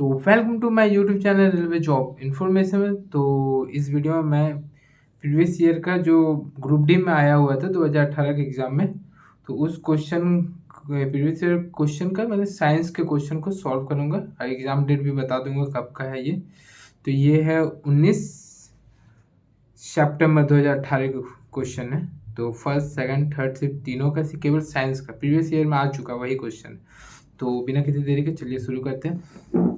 तो welcome to my YouTube channel railway job information में। तो इस वीडियो में मैं प्रीवियस ईयर का जो ग्रुप डी में आया हुआ था 2018 के एग्ज़ाम में, तो उस क्वेश्चन प्रीवियस ईयर क्वेश्चन का मैंने साइंस के क्वेश्चन को सॉल्व करूँगा और एग्ज़ाम डेट भी बता दूंगा कब का है ये। तो ये है 19 सितंबर 2018 का क्वेश्चन है। तो फर्स्ट सेकंड थर्ड सिर्फ तीनों का केवल साइंस का प्रीवियस ईयर में आ चुका वही क्वेश्चन। तो बिना किसी देरी के चलिए शुरू करते हैं।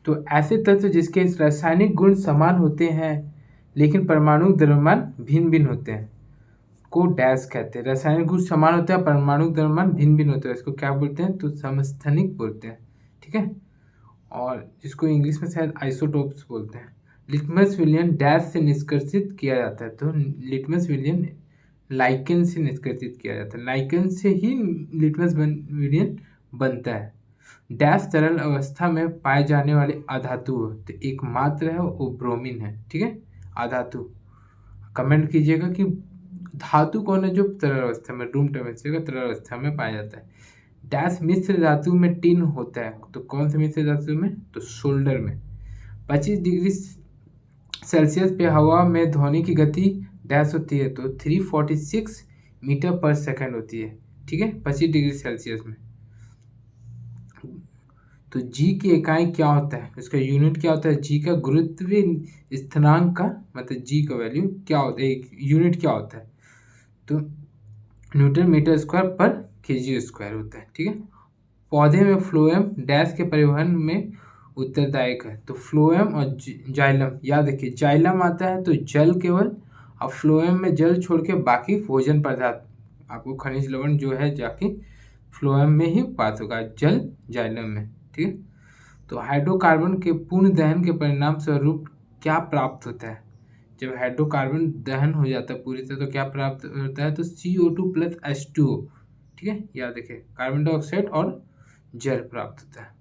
तो ऐसे तत्व जिसके रासायनिक गुण समान होते हैं लेकिन परमाणु द्रव्यमान भिन्न भिन्न होते हैं को डैश कहते हैं। रासायनिक गुण समान होते हैं, परमाणु द्रव्यमान भिन्न भिन्न होते हैं, इसको क्या बोलते हैं? तो समस्थानिक बोलते हैं। ठीक है, और जिसको इंग्लिश में शायद आइसोटोप्स बोलते हैं। लिटमस विलियन डैश से निष्कर्षित किया जाता है। तो लिटमस विलियन लाइकेन से निष्कर्षित किया जाता है, लाइकेन से ही लिटमस विलियन बनता है। डैश तरल अवस्था में पाए जाने वाले अधातु तो एकमात्र है वो ब्रोमीन है। ठीक है, अधातु। कमेंट कीजिएगा कि धातु कौन है जो तरल अवस्था में रूम टेम्परेचर का तरल अवस्था में पाया जाता है। डैश मिश्र धातु में टिन होता है, तो कौन से मिश्र धातु में? तो सोल्डर में। 25 डिग्री सेल्सियस पे हवा में ध्वनि की गति डैश होती है, तो 346 मीटर पर सेकंड होती है। ठीक है, 25 डिग्री सेल्सियस में। तो जी की इकाई क्या होता है, इसका यूनिट क्या होता है? जी का गुरुत्व स्थिरांक का मतलब जी का वैल्यू क्या होता है, एक यूनिट क्या होता है? तो न्यूटन मीटर स्क्वायर पर केजी स्क्वायर होता है। ठीक है, पौधे में फ्लोएम डैश के परिवहन में उत्तरदायक है। तो फ्लोएम और जाइलम, याद रखिए जाइलम आता है तो जल केवल, और फ्लोएम में जल छोड़ के बाकी भोजन पदार्थ आपको खनिज लवण जो है जाके फ्लोएम में ही पास होगा, जल जाइलम में। ठीक है, तो हाइड्रोकार्बन के पूर्ण दहन के परिणाम स्वरूप क्या प्राप्त होता है? जब हाइड्रोकार्बन दहन हो जाता है पूरी तरह तो क्या प्राप्त होता है? तो CO2 प्लस H2O। ठीक है, याद रखिए कार्बन डाइऑक्साइड और जल प्राप्त होता है।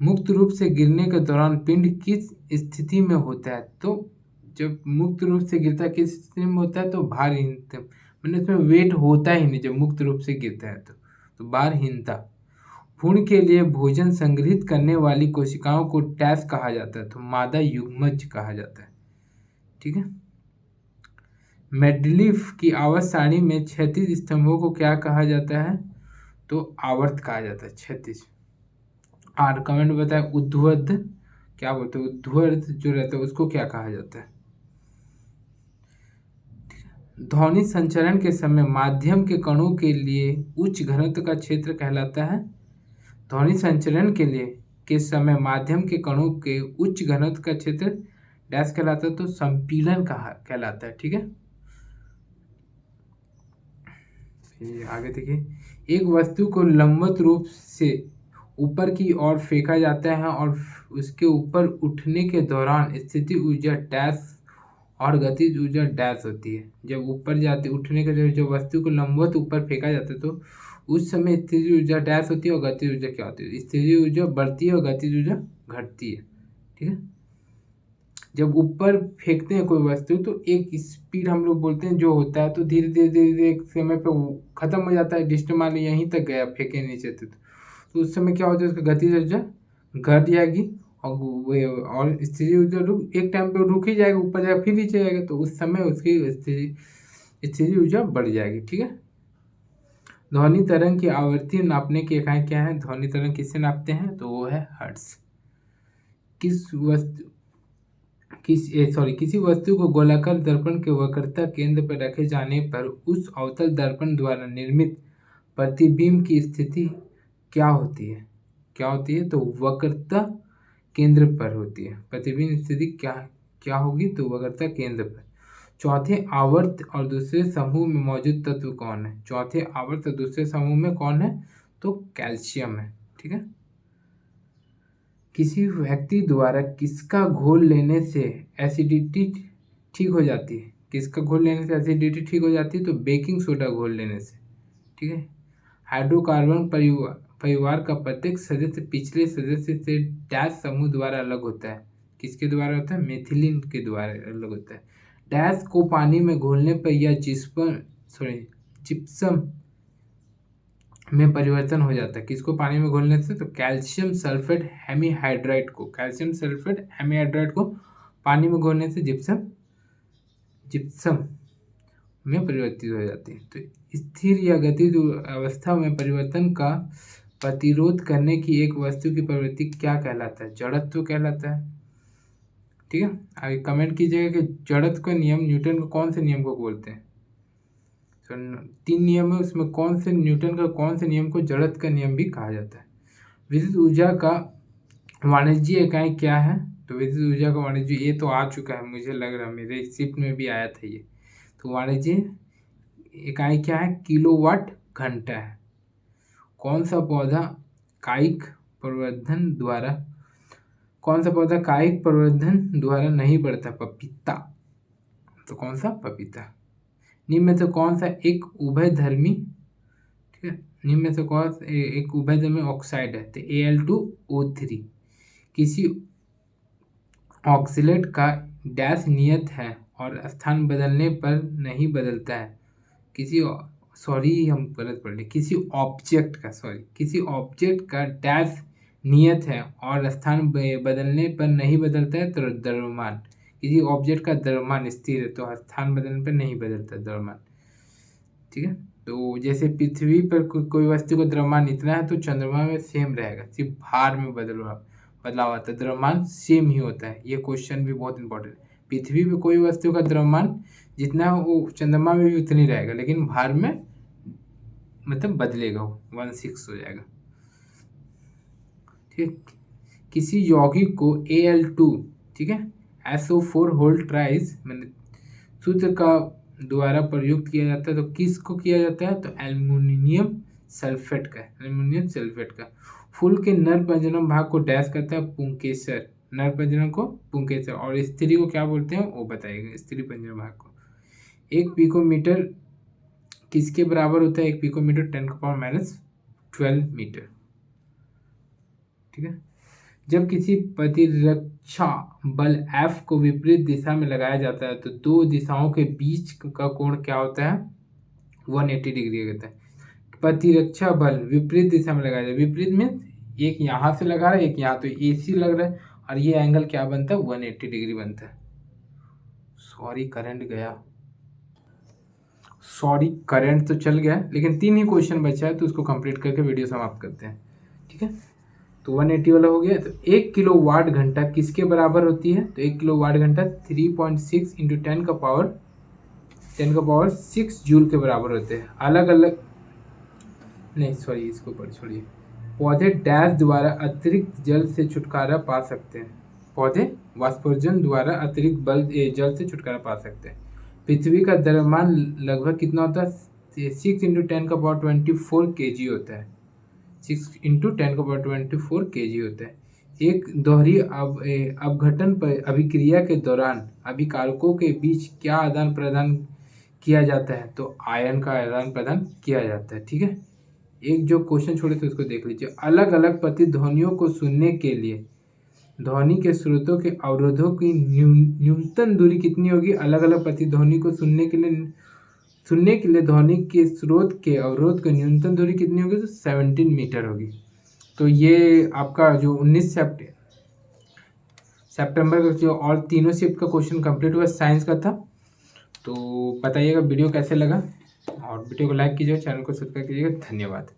मुक्त रूप से गिरने के दौरान पिंड किस स्थिति में होता है? तो जब मुक्त रूप से गिरता है किस स्थिति में होता है? तो भारहीनता, मतलब इसमें वेट होता ही नहीं जब मुक्त रूप से गिरता है तो भारहीनता। भ्रूण के लिए भोजन संग्रहित करने वाली कोशिकाओं को डैश कहा जाता है, तो मादा युग्मज कहा जाता है। ठीक है, मेंडलीफ की आवर्त सारणी में 36 स्तंभों को क्या कहा जाता है? तो आवर्त कहा जाता है 36। और कमेंट में बताया उद्वर्ध क्या बोलते हैं? उद्वर्ध जो रहता है उसको क्या कहा जाता है? ध्वनि संचरण के समय माध्यम के कणों के लिए उच्च घनत्व का क्षेत्र कहलाता है। ध्वनि संचरण के समय माध्यम के कणों के उच्च घनत्व का क्षेत्र डैश कहलाता है, तो संपीड़न कहलाता है। ठीक है, आगे देखिए, एक वस्तु को लंबवत रूप से ऊपर की ओर फेंका जाता है और उसके ऊपर उठने के दौरान स्थिति ऊर्जा डैश और गतिज ऊर्जा डैश होती है। जब ऊपर जाते उठने के दौरान जब वस्तु को लंबवत ऊपर फेंका जाता है तो उस समय स्थिति ऊर्जा डैश होती है और गतिज ऊर्जा क्या होती है? स्थिति ऊर्जा बढ़ती है और गतिज ऊर्जा घटती है। ठीक है, जब ऊपर फेंकते हैं कोई वस्तु तो एक स्पीड हम लोग बोलते हैं जो होता है, तो धीरे धीरे धीरे धीरे एक समय पे खत्म हो जाता है। डिस्टेंस मान लो यहीं तक गया, फेंके नीचे तो उस समय क्या होता है? उसका गतिज ऊर्जा घट जाएगी और स्थिति ऊर्जा एक टाइम पे रुक ही जाएगा, ऊपर जाएगा फिर नीचे जाएगा, तो उस समय उसकी स्थिति ऊर्जा बढ़ जाएगी। ठीक है, ध्वनि तरंग की आवृत्ति नापने की इकाई क्या है? ध्वनि तरंग किससे नापते हैं? तो वो है हर्ट्ज। किसी वस्तु को गोलाकार दर्पण के वक्रता केंद्र पर रखे जाने पर उस अवतल दर्पण द्वारा निर्मित प्रतिबिंब की स्थिति क्या होती है? क्या होती है? तो वक्रता केंद्र पर होती है। प्रतिबिंब स्थिति क्या होगी? तो वक्रता केंद्र पर। चौथे आवर्त और दूसरे समूह में मौजूद तत्व कौन है? चौथे आवर्त और दूसरे समूह में कौन है? तो कैल्शियम है। ठीक है, किसी व्यक्ति द्वारा किसका घोल लेने से एसिडिटी ठीक हो जाती है? किसका घोल लेने से एसिडिटी ठीक हो जाती है? तो बेकिंग सोडा घोल लेने से। ठीक है, हाइड्रोकार्बन परिवार का प्रत्येक सदस्य पिछले सदस्य से डैश समूह द्वारा अलग होता है। किसके द्वारा होता है? मेथिलीन के द्वारा अलग होता है। डैश को पानी में घोलने पर या जिप्सम में परिवर्तन हो जाता है। किसको पानी में घोलने से? तो कैल्शियम सल्फेट हेमीहाइड्राइड को, कैल्शियम सल्फेट हेमीहाइड्राइड को पानी में घोलने से जिप्सम में परिवर्तित हो जाती है। तो स्थिर या गतिज अवस्था में परिवर्तन का प्रतिरोध करने की एक वस्तु की प्रवृत्ति क्या कहलाता है? जड़त्व कहलाता है। ठीक है, आगे कमेंट कीजिएगा कि जड़त्व का नियम न्यूटन का कौन से नियम को बोलते हैं? तो 3 नियम है, उसमें कौन से न्यूटन का कौन से नियम को जड़त्व का नियम भी कहा जाता है? विद्युत ऊर्जा का वाणिज्यिक इकाई क्या है? तो विद्युत ऊर्जा का वाणिज्य, ये तो आ चुका है, मुझे लग रहा है मेरे शिफ्ट में भी आया था ये। तो वाणिज्यिक इकाई क्या है? किलोवाट घंटा है। कौन सा पौधा कायिक प्रवर्धन द्वारा नहीं बढ़ता? पपीता। तो कौन सा? पपीता। निम्न में से कौन सा एक उभयधर्मी, ठीक है, निम्न में से कौन सा एक उभयधर्मी ऑक्साइड है? तो Al2O3। किसी ऑक्सीलेट का डैश नियत है और स्थान बदलने पर नहीं बदलता है। किसी ऑब्जेक्ट का डैश नियत है और स्थान बदलने पर नहीं बदलता है तो द्रव्यमान। किसी ऑब्जेक्ट का द्रव्यमान स्थिर है तो स्थान बदलने पर नहीं बदलता द्रव्यमान। ठीक है, तो जैसे पृथ्वी पर कोई वस्तु का द्रव्यमान इतना है तो चंद्रमा में सेम रहेगा, सिर्फ भार में बदलाव आता है, द्रव्यमान सेम ही होता है। ये क्वेश्चन भी बहुत इंपॉर्टेंट है। पृथ्वी पे कोई वस्तु का द्रव्यमान जितना है वो चंद्रमा में भी उतनी रहेगा, लेकिन भार में मतलब बदलेगा, वो 1/6 हो जाएगा। ठीक, किसी यौगिक को Al2, ठीक है, SO4 होल्ड ट्राइस मैंने सूत्र का द्वारा प्रयुक्त किया जाता है, तो किसको किया जाता है? तो एल्युमिनियम सल्फेट का। फूल के नर प्रजनन भाग को डैश करता है? पुंकेसर। नर प्रजनन को पुंकेसर, और स्त्री को क्या बोलते हैं वो बताइएगा, स्त्री प्रजनन भाग को। 1 पिकोमीटर किसके बराबर होता है? 1 पिकोमीटर 10⁻12 मीटर। ठीक है, जब किसी प्रतिरक्षा बल F को विपरीत दिशा में लगाया जाता है तो दो दिशाओं के बीच का कोण क्या होता है? 180 डिग्री होता है। प्रतिरक्षा बल विपरीत दिशा में लगाया जाए, विपरीत में एक यहाँ से लगा रहा है, एक यहाँ, तो AC लग रहा है और ये एंगल क्या बनता है? 180 डिग्री बनता है। सॉरी करंट तो चल गया, लेकिन 3 ही क्वेश्चन बचा है तो उसको कंप्लीट करके वीडियो समाप्त करते हैं। ठीक है, तो 180 वाला हो गया। तो 1 किलो वाट घंटा किसके बराबर होती है? तो 1 किलो वाट घंटा 3.6 इंटू 10 का पावर 6 जूल के बराबर होते हैं। अलग अलग इसको पढ़ छोड़िए। पौधे डैश द्वारा अतिरिक्त जल से छुटकारा पा सकते हैं। पौधे वाष्पोत्सर्जन द्वारा अतिरिक्त जल से छुटकारा पा सकते हैं। पृथ्वी का द्रव्यमान लगभग कितना होता है? 6 इंटू 10 का पावर 24 kg होता है। 6 इंटू 10 का पावर 24 kg होता है। एक दोहरी अपघटन पर अभिक्रिया के दौरान अभिकारकों के बीच क्या आदान प्रदान किया जाता है? तो आयन का आदान प्रदान किया जाता है। ठीक है, एक जो क्वेश्चन छोड़े थे उसको देख लीजिए। अलग अलग प्रतिध्वनियों को सुनने के लिए ध्वनि के स्रोतों के अवरोधों की न्यूनतम दूरी कितनी होगी? अलग अलग प्रतिध्वनि को सुनने के लिए ध्वनि के स्रोत के अवरोध की न्यूनतम दूरी कितनी होगी? तो 17 मीटर होगी। तो ये आपका जो 19 सितंबर का जो और तीनों शिफ्ट का क्वेश्चन कंप्लीट हुआ साइंस का था। तो बताइएगा वीडियो कैसे लगा, और वीडियो को लाइक कीजिए, चैनल को सब्सक्राइब कीजिएगा। धन्यवाद।